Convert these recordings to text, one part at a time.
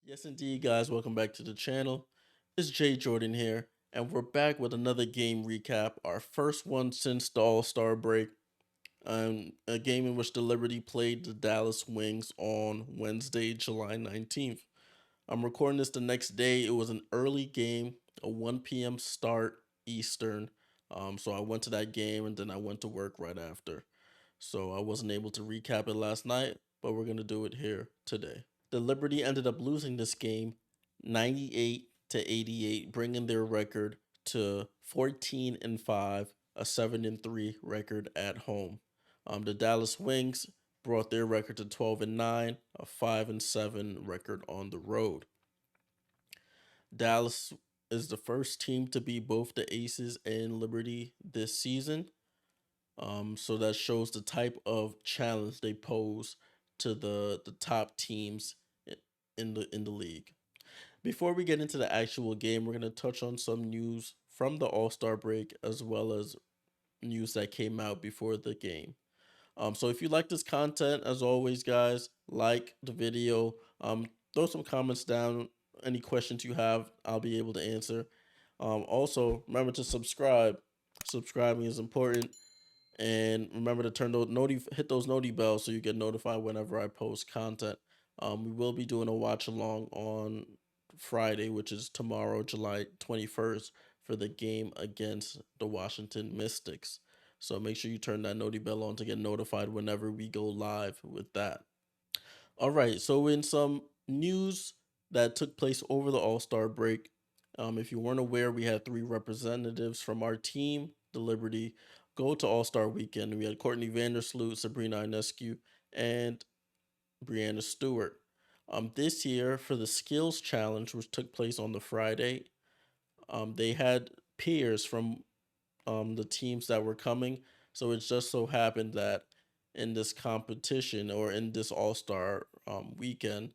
Yes, indeed, guys. Welcome back to the channel. It's Jay Jordan here, and we're back with another game recap. Our first one since the All-Star break. A game in which the Liberty played the Dallas Wings on Wednesday, July 19th. I'm recording this the next day. It was an early game, a 1 p.m. start Eastern. So I went to that game and then I went to work right after. So I wasn't able to recap it last night, but we're going to do it here today. The Liberty ended up losing this game 98 to 88, bringing their record to 14 and 5, a 7 and 3 record at home. The Dallas Wings brought their record to 12 and 9, a 5 and 7 record on the road. Dallas is the first team to beat both the Aces and Liberty this season. So that shows the type of challenge they pose to the top teams in the league. Before we get into the actual game, we're gonna touch on some news from the All Star break as well as news that came out before the game. So if you like this content, as always, guys, like the video. Throw some comments down. Any questions you have, I'll be able to answer. Also, remember to subscribe. Subscribing is important. And remember to turn those hit those noti bells so you get notified whenever I post content. We will be doing a watch along on Friday, which is tomorrow, July 21st, for the game against the Washington Mystics. So make sure you turn that noti bell on to get notified whenever we go live with that. All right, so in some news that took place over the All Star break, if you weren't aware, we had three representatives from our team, the Liberty, go to All Star Weekend. We had Courtney Vandersloot, Sabrina Ionescu, and Brianna Stewart. This year, for the Skills Challenge, which took place on the Friday, they had peers from the teams that were coming. So it just so happened that in this competition or in this All Star weekend,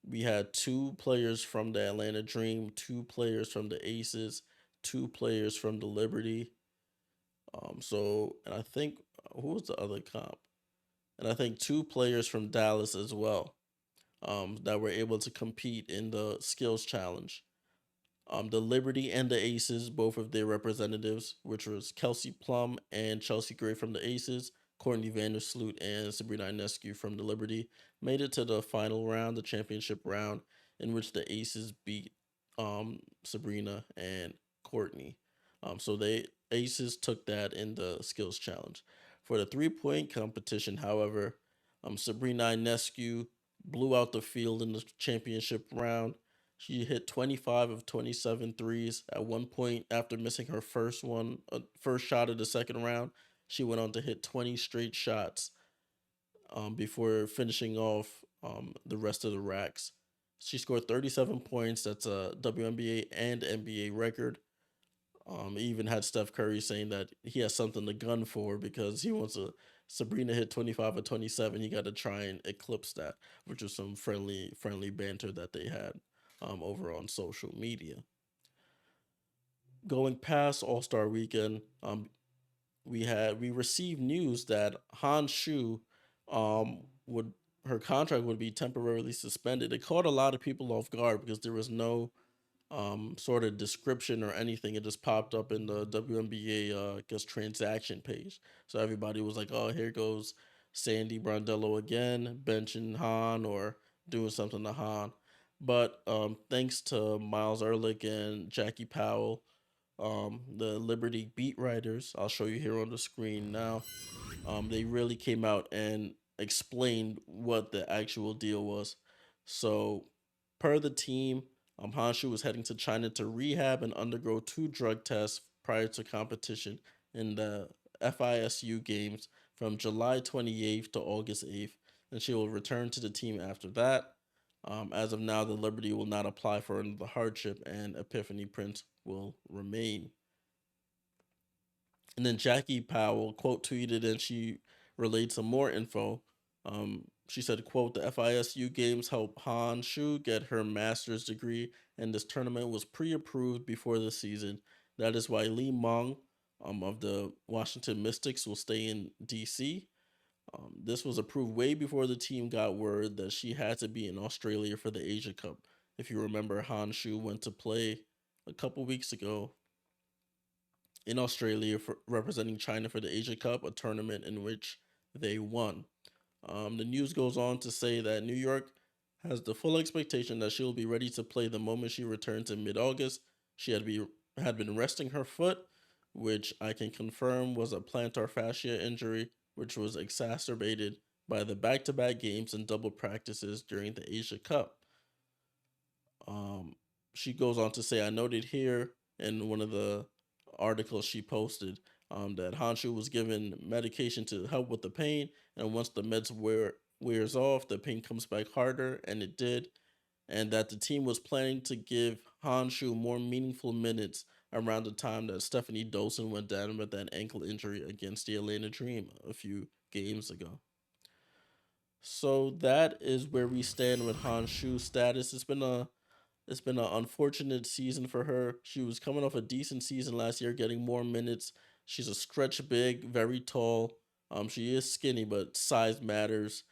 we had two players from the Atlanta Dream, two players from the Aces, two players from the Liberty. And I think who was the other comp? And I think two players from Dallas as well. That were able to compete in the skills challenge. The Liberty and the Aces, both of their representatives, which was Kelsey Plum and Chelsea Gray from the Aces, Courtney Vandersloot and Sabrina Ionescu from the Liberty, made it to the final round, the championship round, in which the Aces beat Sabrina and Courtney. So they Aces took that in the skills challenge. For the 3 point competition, however, Sabrina Ionescu blew out the field in the championship round. She hit 25 of 27 threes. At one point, after missing her first shot of the second round, she went on to hit 20 straight shots before finishing off the rest of the racks. She scored 37 points. That's a WNBA and NBA record. Even had Steph Curry saying that he has something to gun for because he wants to. Sabrina hit 25 or 27. He got to try and eclipse that, which was some friendly banter that they had over on social media. Going past All Star Weekend, we received news that Han Shu would her contract would be temporarily suspended. It caught a lot of people off guard because there was no sort of description or anything. It just popped up in the WNBA I guess transaction page. So everybody was like, "Oh, here goes Sandy Brondello again, benching Han or doing something to Han." But thanks to Miles Ehrlich and Jackie Powell, the Liberty beat writers, I'll show you here on the screen now. They really came out and explained what the actual deal was. So, per the team, Hanshu was heading to China to rehab and undergo two drug tests prior to competition in the FISU games from July 28th to August 8th, and she will return to the team after that. As of now, the Liberty will not apply for another hardship, and Epiphany Prince will remain. And then Jackie Powell quote tweeted and she relayed some more info. She said, quote, the FISU games helped Han Shu get her master's degree, and this tournament was pre-approved before the season. That is why Lee Mong of the Washington Mystics will stay in DC. This was approved way before the team got word that she had to be in Australia for the Asia Cup, If you remember, Hanshu went to play a couple weeks ago in Australia for representing China for the Asia Cup, a tournament in which they won. The news goes on to say that New York has the full expectation that she will be ready to play the moment she returns in mid-August. She had been resting her foot, which I can confirm was a plantar fascia injury, which was exacerbated by the back-to-back games and double practices during the Asia Cup. Um, she goes on to say, I noted here in one of the articles she posted that Hanshu was given medication to help with the pain, and once the wears off, the pain comes back harder, and it did. And that the team was planning to give Hanshu more meaningful minutes around the time that Stephanie Dolson went down with that ankle injury against the Atlanta Dream a few games ago. So that is where we stand with Hanshu's status. It's been an unfortunate season for her. She was coming off a decent season last year, getting more minutes. She's a stretch big, very tall. She is skinny, but size matters.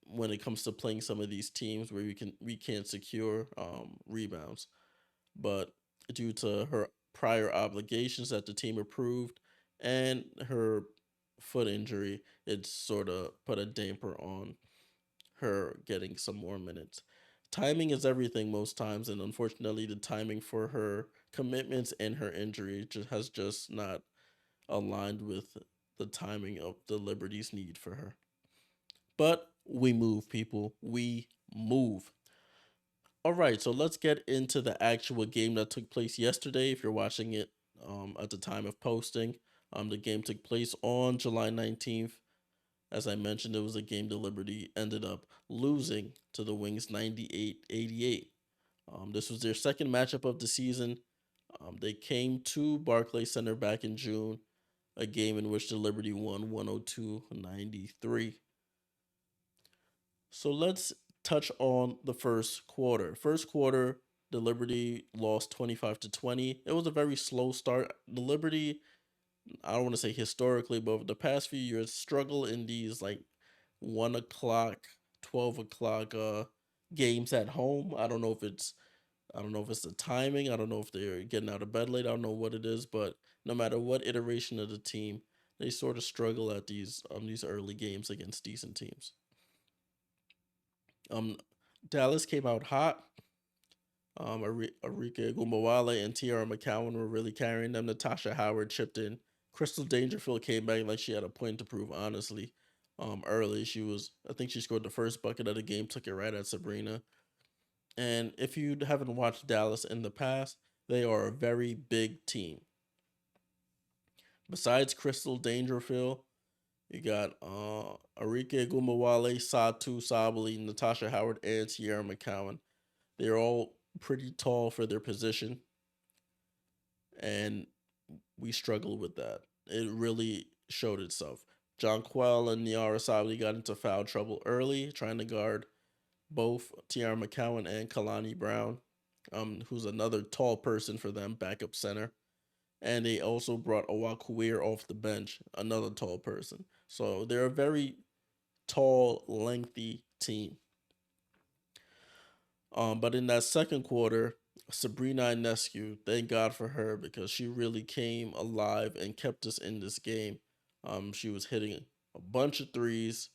When it comes to playing some of these teams where we can't secure rebounds, but due to her prior obligations that the team approved and her foot injury, it sort of put a damper on her getting some more minutes. Timing is everything most times, and unfortunately, the timing for her commitments and her injury has just not aligned with the timing of the Liberty's need for her. But we move, people. We move. All right, so let's get into the actual game that took place yesterday. If you're watching it at the time of posting, the game took place on July 19th. As I mentioned, it was a game that Liberty ended up losing to the Wings 98-88. This was their second matchup of the season. They came to Barclays Center back in June, a game in which the Liberty won 102-93. So let's touch on the first quarter. First quarter, the Liberty lost 25-20. It was a very slow start. The Liberty, I don't want to say historically, but over the past few years, struggle in these like 1 o'clock, 12 o'clock games at home. I don't know if it's the timing. I don't know if they're getting out of bed late. I don't know what it is, but no matter what iteration of the team, they sort of struggle at these early games against decent teams. Um, Dallas came out hot. Arika Gumbawale and Tiara McCowan were really carrying them. Natasha Howard chipped in. Crystal Dangerfield came back like she had a point to prove, honestly. Early, I think she scored the first bucket of the game, took it right at Sabrina. And if you haven't watched Dallas in the past, they are a very big team. Besides Crystal Dangerfield, you got Arike Gumbawale, Satu Sabali, Natasha Howard, and Tiara McCowan. They're all pretty tall for their position, and we struggled with that. It really showed itself. John Quell and Niara Sabali got into foul trouble early, trying to guard both Tiara McCowan and Kalani Brown, who's another tall person for them, backup center. And they also brought Awakuir off the bench, another tall person. So they're a very tall, lengthy team. But in that second quarter, Sabrina Ionescu, thank God for her because she really came alive and kept us in this game. She was hitting a bunch of threes.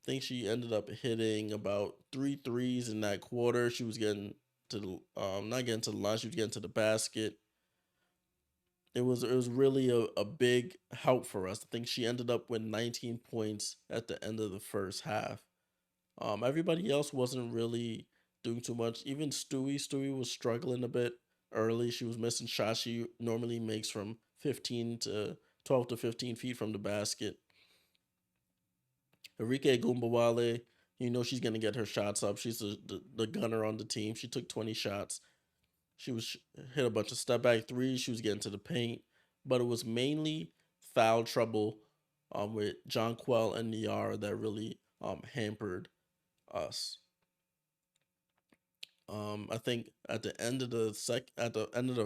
I think she ended up hitting about three threes in that quarter. She was getting to the not getting to the line, she was getting to the basket. It was really a big help for us. I think she ended up with 19 points at the end of the first half. Everybody else wasn't really doing too much. Even Stewie was struggling a bit early. She was missing shots she normally makes from 15 to 12 to 15 feet from the basket. Enrique Gumbawale, she's gonna get her shots up. She's the gunner on the team. She took 20 shots. She was hit a bunch of step back threes. She was getting to the paint, but it was mainly foul trouble with John Quell and Niara that really hampered us. I think at the end of the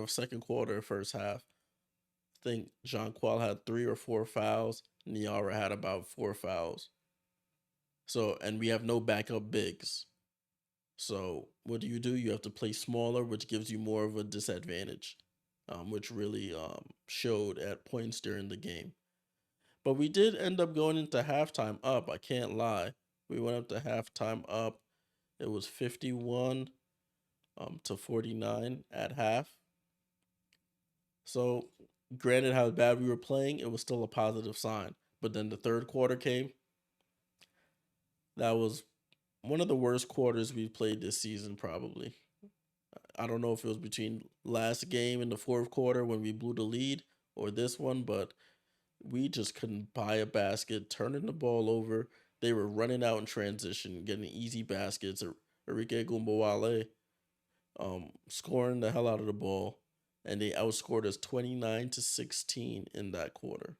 second quarter, first half, I think Jean Qual had 3 or 4 fouls. Niara had about 4 fouls. So, and we have no backup bigs. So what do? You have to play smaller, which gives you more of a disadvantage, which really showed at points during the game. But we did end up going into halftime up. I can't lie. We went up to halftime up. It was 51 to 49 at half. So, granted how bad we were playing, it was still a positive sign. But then the third quarter came. That was one of the worst quarters we've played this season, probably. I don't know if it was between last game in the fourth quarter when we blew the lead or this one, but we just couldn't buy a basket, turning the ball over. They were running out in transition, getting easy baskets. Enrique Gumbawale scoring the hell out of the ball, and they outscored us 29 to 16 in that quarter.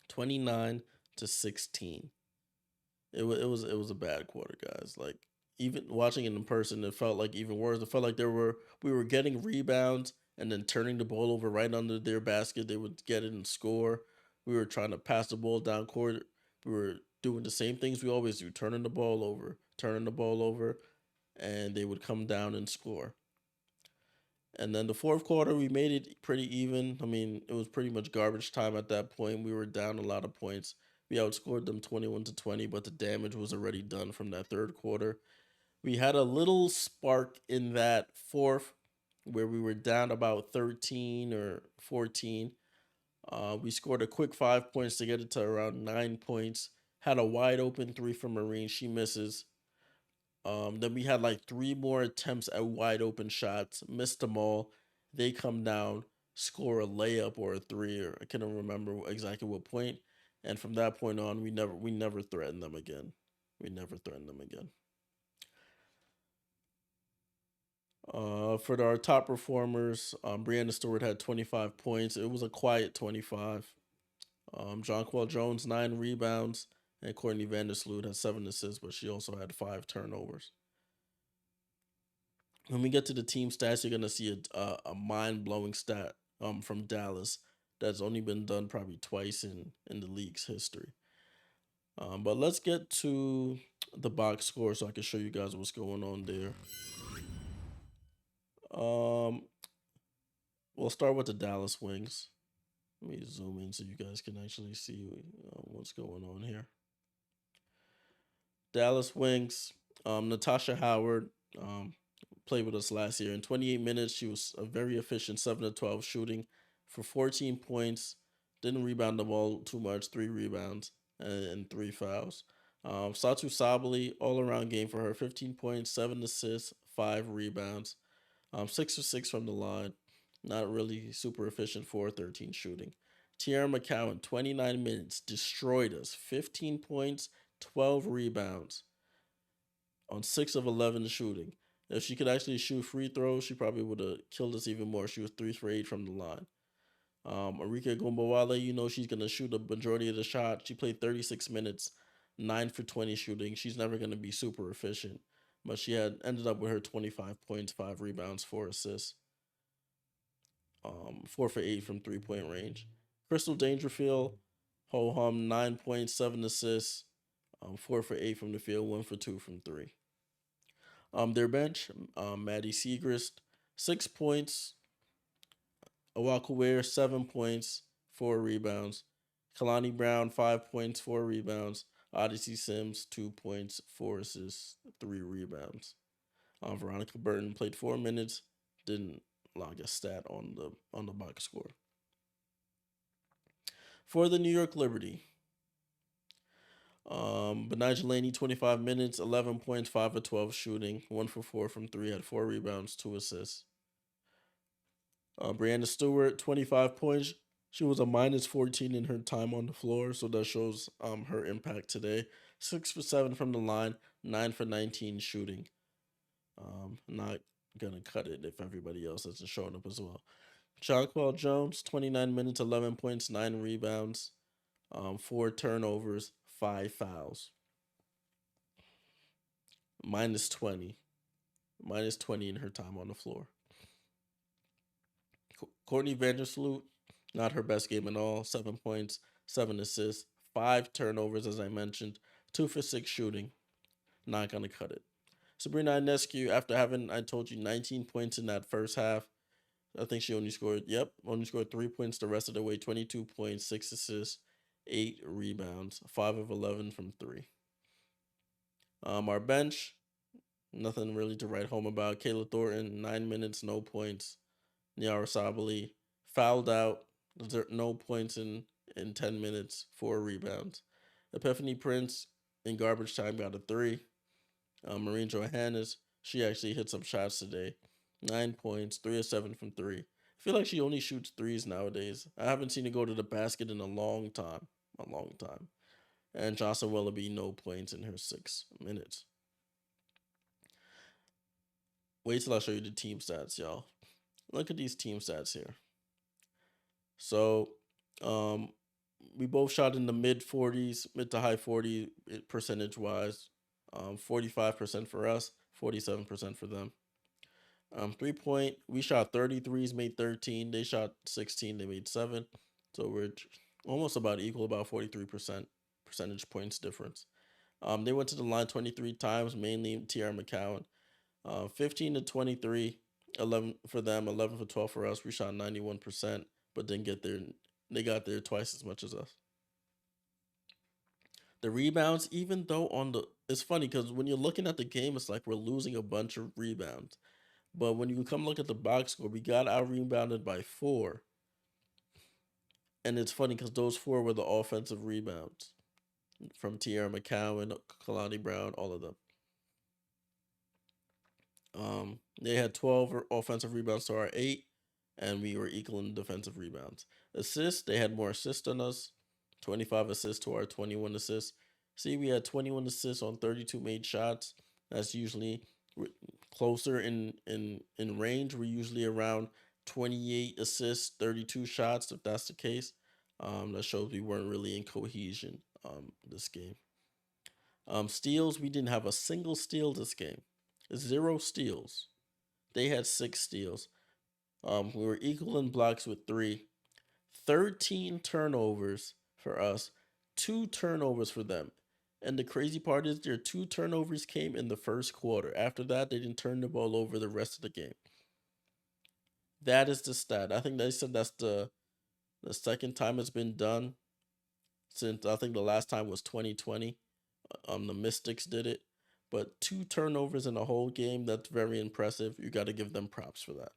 29 to 16. It was a bad quarter, guys. Like, even watching it in person, it felt like even worse. It felt like we were getting rebounds and then turning the ball over right under their basket. They would get it and score. We were trying to pass the ball down court. We were doing the same things we always do, turning the ball over, and they would come down and score. And then the fourth quarter, we made it pretty even. I mean, it was pretty much garbage time at that point. We were down a lot of points. We outscored them 21 to 20, but the damage was already done from that third quarter. We had a little spark in that fourth where we were down about 13 or 14. We scored a quick 5 points to get it to around 9 points. Had a wide open three from Marine. She misses. Then we had like three more attempts at wide open shots, missed them all. They come down, score a layup or a three, or I can't remember exactly what point. And from that point on, we never threatened them again. We never threatened them again. For our top performers, Brianna Stewart had 25 points. It was a quiet 25. Jonquel Jones 9 rebounds, and Courtney Vandersloot had 7 assists, but she also had 5 turnovers. When we get to the team stats, you're gonna see a mind blowing stat from Dallas that's only been done probably twice in the league's history. But let's get to the box score so I can show you guys what's going on there. Um, we'll start with the Dallas Wings. Let me zoom in so you guys can actually see what's going on here. Dallas Wings. Natasha Howard played with us last year. In 28 minutes, she was a very efficient 7 to 12 shooting for 14 points. Didn't rebound the ball too much, 3 rebounds and 3 fouls. Satu Sabali, all around game for her, 15 points, 7 assists, 5 rebounds, 6 for 6 from the line. Not really super efficient for 13 shooting. Tiara McCowan, 29 minutes, destroyed us, 15 points, 12 rebounds on 6 of 11 shooting. If she could actually shoot free throws, she probably would have killed us even more. She was 3 for 8 from the line. Arika Gumbawale, she's going to shoot a majority of the shot. She played 36 minutes, 9 for 20 shooting. She's never going to be super efficient, but she had ended up with her 25 points, 5 rebounds, 4 assists, 4 for 8 from 3 point range. Crystal Dangerfield, ho hum, 9 points, 7 assists, 4 for 8 from the field, 1 for 2 from 3. Their bench, Maddie Segrist, 6 points. Awaka Ware, 7 points, 4 rebounds. Kalani Brown, 5 points, 4 rebounds. Odyssey Sims, 2 points, 4 assists, 3 rebounds. Veronica Burton played 4 minutes, didn't log a stat on the box score. For the New York Liberty, Benija Laney, 25 minutes, 11 points, 5 of 12 shooting, 1 for 4 from 3, had 4 rebounds, 2 assists. Brianna Stewart, 25 points. She was a minus 14 in her time on the floor, so that shows her impact today. 6 for 7 from the line, 9 for 19 shooting. Not gonna cut it if everybody else isn't showing up as well. Jonquel Jones, 29 minutes, 11 points, 9 rebounds, 4 turnovers, 5 fouls. Minus 20. Minus 20 in her time on the floor. Courtney Vandersloot, not her best game at all. 7 points, 7 assists, 5 turnovers, as I mentioned. 2 for 6 shooting. Not going to cut it. Sabrina Ionescu, after having, I told you, 19 points in that first half, I think she only scored 3 points the rest of the way, 22 points, 6 assists, 8 rebounds, 5 of 11 from three. Our bench, nothing really to write home about. Kayla Thornton, 9 minutes, no points. Niara Sabali fouled out, no points in 10 minutes, 4 rebounds. Epiphany Prince in garbage time got a three. Marine Johannes, she actually hit some shots today. 9 points, 3 of 7 from three. I feel like she only shoots threes nowadays. I haven't seen her go to the basket in a long time. A long time. And Johnson Willoughby, no points in her 6 minutes. Wait till I show you the team stats, y'all. Look at these team stats here. So, um, we both shot in the mid 40s, mid to high 40 percentage wise. 45% for us, 47% for them. 3 point, we shot 33s, made 13. They shot 16, they made 7. So we're almost about equal, about 43% percentage points difference. They went to the line 23 times, mainly Tierra McCowan. 15 to 23, 11 for them, 11 for 12 for us. We shot 91%, but didn't get there. They got there twice as much as us. The rebounds, even though it's funny because when you're looking at the game, it's like we're losing a bunch of rebounds. But when you come look at the box score, we got out rebounded by 4. And it's funny because those 4 were the offensive rebounds from Tierra McCowan, Kalani Brown, all of them. They had 12 offensive rebounds to our 8, and we were equal in defensive rebounds. Assists, they had more assists than us, 25 assists to our 21 assists. See, we had 21 assists on 32 made shots. That's usually closer in range. We're usually around 28 assists, 32 shots, if that's the case. That shows we weren't really in cohesion this game. Steals, we didn't have a single steal this game. 0 steals. They had 6 steals. We were equal in blocks with 3. 13 turnovers for us, 2 turnovers for them. And the crazy part is their 2 turnovers came in the first quarter. After that, they didn't turn the ball over the rest of the game. That is the stat. I think they said that's the second time it's been done since I think the last time was 2020. The Mystics did it. But 2 turnovers in a whole game, that's very impressive. You got to give them props for that.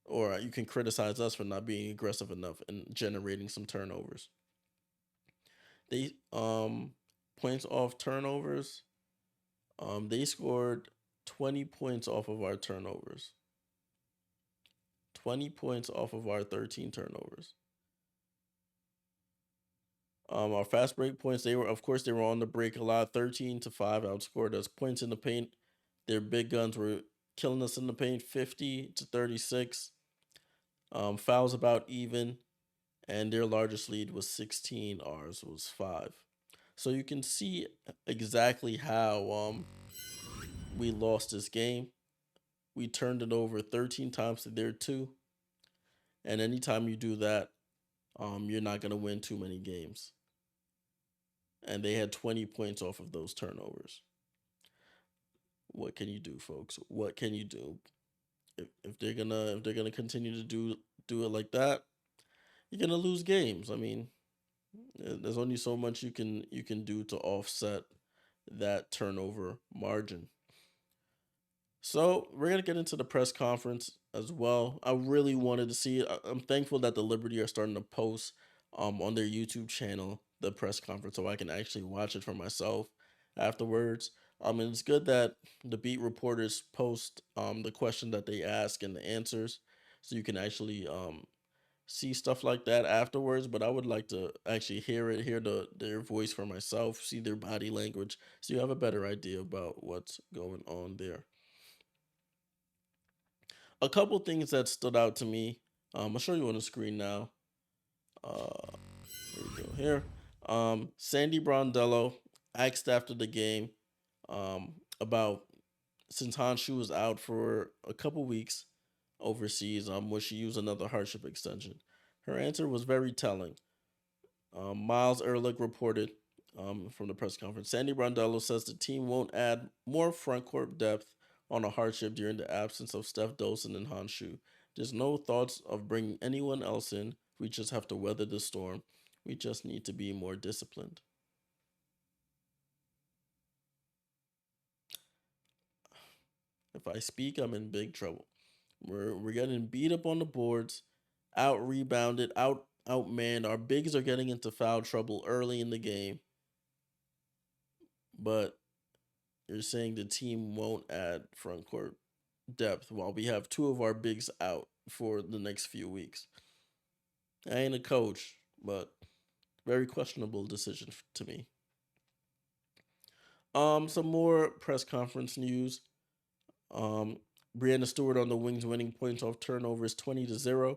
Or you can criticize us for not being aggressive enough and generating some turnovers. They points off turnovers. They scored 20 points off of our turnovers. 20 points off of our 13 turnovers. Our fast break points, they were on the break a lot. 13 to 5 outscored us. Points in the paint, their big guns were killing us in the paint, 50 to 36. Fouls about even, and their largest lead was 16. Ours was 5. So you can see exactly how we lost this game. We turned it over 13 times to their 2. And anytime you do that, you're not going to win too many games. And they had 20 points off of those turnovers. What can you do, folks? What can you do? If they're gonna continue to do it like that, you're gonna lose games. I mean, there's only so much you can do to offset that turnover margin. So we're gonna get into the press conference as well. I really wanted to see it. I'm thankful that the Liberty are starting to post on their YouTube channel the press conference so I can actually watch it for myself afterwards. And it's good that the beat reporters post the question that they ask and the answers, so you can actually see stuff like that afterwards. But I would like to actually hear their voice for myself, see their body language, so you have a better idea about what's going on there. A couple things that stood out to me. I'll show you on the screen now. Here we go. Here, Sandy Brondello asked after the game about, since Honshu was out for a couple weeks overseas, would she use another hardship extension? Her answer was very telling. Miles Ehrlich reported from the press conference. Sandy Brondello says the team won't add more front court depth on a hardship during the absence of Steph Dolson and Hanshu. There's no thoughts of bringing anyone else in. We just have to weather the storm. We just need to be more disciplined. If I speak, I'm in big trouble. We're getting beat up on the boards, out rebounded, outmanned. Our bigs are getting into foul trouble early in the game, but you're saying the team won't add front court depth while we have two of our bigs out for the next few weeks. I ain't a coach, but very questionable decision to me. Some more press conference news. Um, Brianna Stewart on the Wings winning points off turnovers 20-0.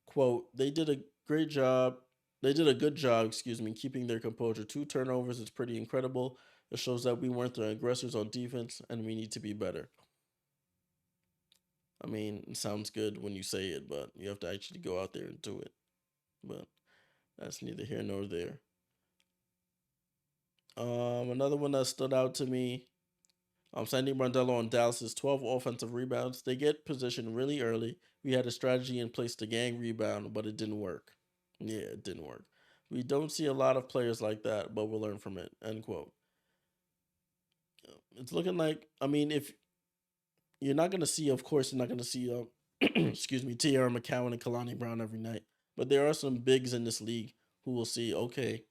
Quote, they did a great job. They did a good job, keeping their composure. 2 turnovers is pretty incredible. It shows that we weren't the aggressors on defense and we need to be better. I mean, it sounds good when you say it, but you have to actually go out there and do it. But that's neither here nor there. Another one that stood out to me, Sandy Brondello on Dallas's 12 offensive rebounds. They get positioned really early. We had a strategy in place to gang rebound, but it didn't work. Yeah, it didn't work. We don't see a lot of players like that, but we'll learn from it. End quote. It's looking like, I mean, if you're not going to see, of course, you're not going to see, Tierra McCowan and Kalani Brown every night. But there are some bigs in this league who will see, okay,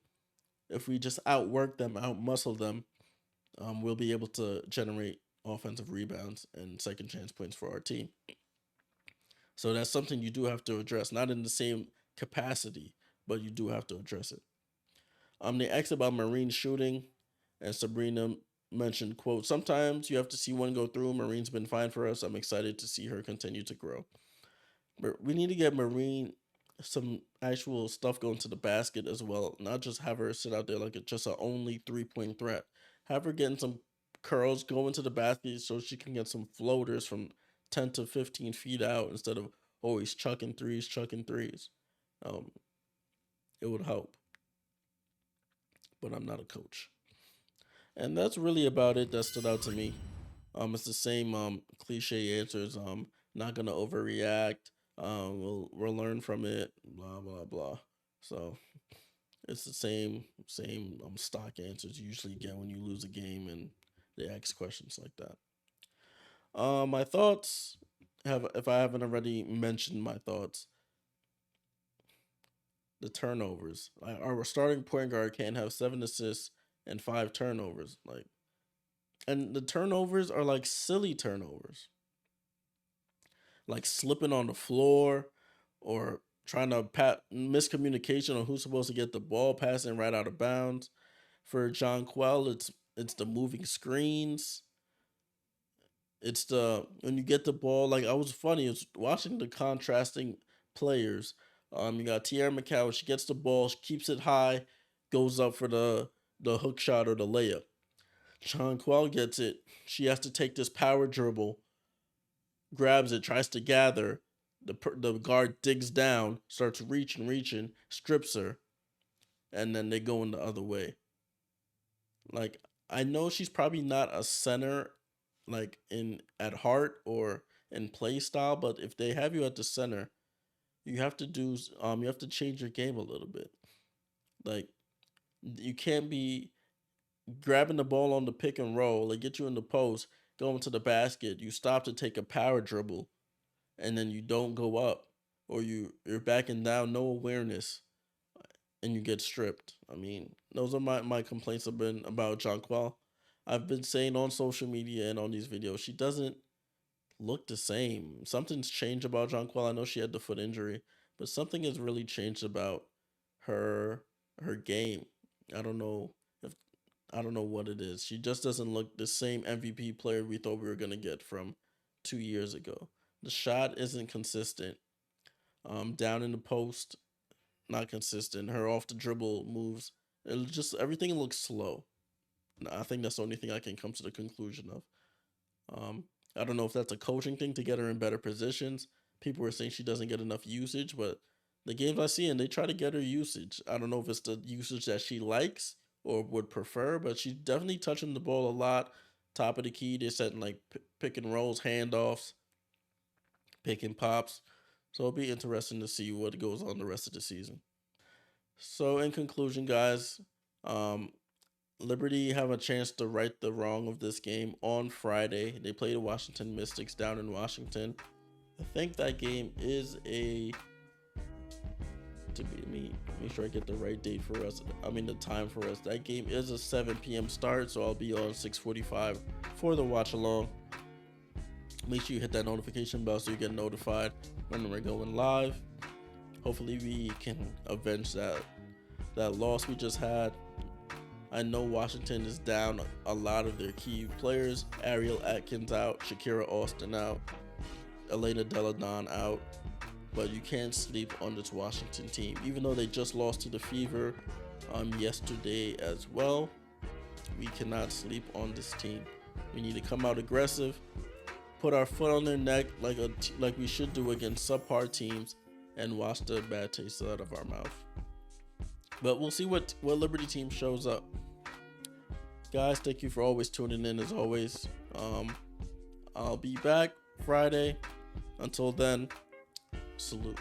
if we just outwork them, outmuscle them, we'll be able to generate offensive rebounds and second chance points for our team. So that's something you do have to address, not in the same capacity, but you do have to address it. They asked about Marine shooting, and Sabrina mentioned, quote, sometimes you have to see one go through. Marine's been fine for us. I'm excited to see her continue to grow. But we need to get Marine some actual stuff going to the basket as well, not just have her sit out there like it's just a only 3-point threat. Have her getting some curls, going to the basket so she can get some floaters from 10 to 15 feet out instead of always chucking threes. Um, it would help, but I'm not a coach. And that's really about it that stood out to me. It's the same cliche answers. Not gonna overreact. We'll learn from it. Blah blah blah. So it's the same stock answers you usually get when you lose a game and they ask questions like that. My thoughts have, if I haven't already mentioned my thoughts, the turnovers. Our starting point guard can't have 7 assists and 5 turnovers. And the turnovers are like silly turnovers, like slipping on the floor or trying to miscommunication on who's supposed to get the ball, passing right out of bounds. For John Quell, it's the moving screens. It's the when you get the ball. Like I was funny. It's watching the contrasting players. You got Tierra McCow. She gets the ball, she keeps it high, goes up for the hook shot or the layup. John Quell gets it. She has to take this power dribble, grabs it, tries to gather. The guard digs down, starts reaching, strips her, and then they go in the other way. Like I know she's probably not a center, like in at heart or in play style, but if they have you at the center, you have to change your game a little bit. Like you can't be grabbing the ball on the pick and roll, they get you in the post, going to the basket, you stop to take a power dribble, and then you don't go up, or you're backing down, no awareness, and you get stripped. I mean, those are my complaints have been about Jonquel. I've been saying on social media and on these videos, she doesn't look the same. Something's changed about Jonquel. I know she had the foot injury, but something has really changed about her her game. I don't know if I don't know what it is. She just doesn't look the same MVP player we thought we were gonna get from 2 years ago. The shot isn't consistent. Down in the post, not consistent. Her off the dribble moves, it just everything looks slow. I think that's the only thing I can come to the conclusion of. I don't know if that's a coaching thing to get her in better positions. People were saying she doesn't get enough usage, but the games I see and they try to get her usage. I don't know if it's the usage that she likes or would prefer, but she's definitely touching the ball a lot. Top of the key, they're setting like pick and rolls, handoffs, pick and pops. So it'll be interesting to see what goes on the rest of the season. So in conclusion, guys, um, Liberty have a chance to right the wrong of this game on Friday. They play the Washington Mystics down in Washington. I think that game is a to be me make sure I get the right date for us. I mean the time for us. That game is a 7 p.m. start, so I'll be on 6:45 for the watch along. Make sure you hit that notification bell so you get notified when we're going live. Hopefully we can avenge that loss we just had. I know Washington is down a lot of their key players. Ariel Atkins out, Shakira Austin out, Elena Deladon out. But you can't sleep on this Washington team. Even though they just lost to the Fever yesterday as well, we cannot sleep on this team. We need to come out aggressive, put our foot on their neck like we should do against subpar teams, and wash the bad taste out of our mouth. But we'll see what Liberty team shows up. Guys, thank you for always tuning in as always. I'll be back Friday. Until then, salute.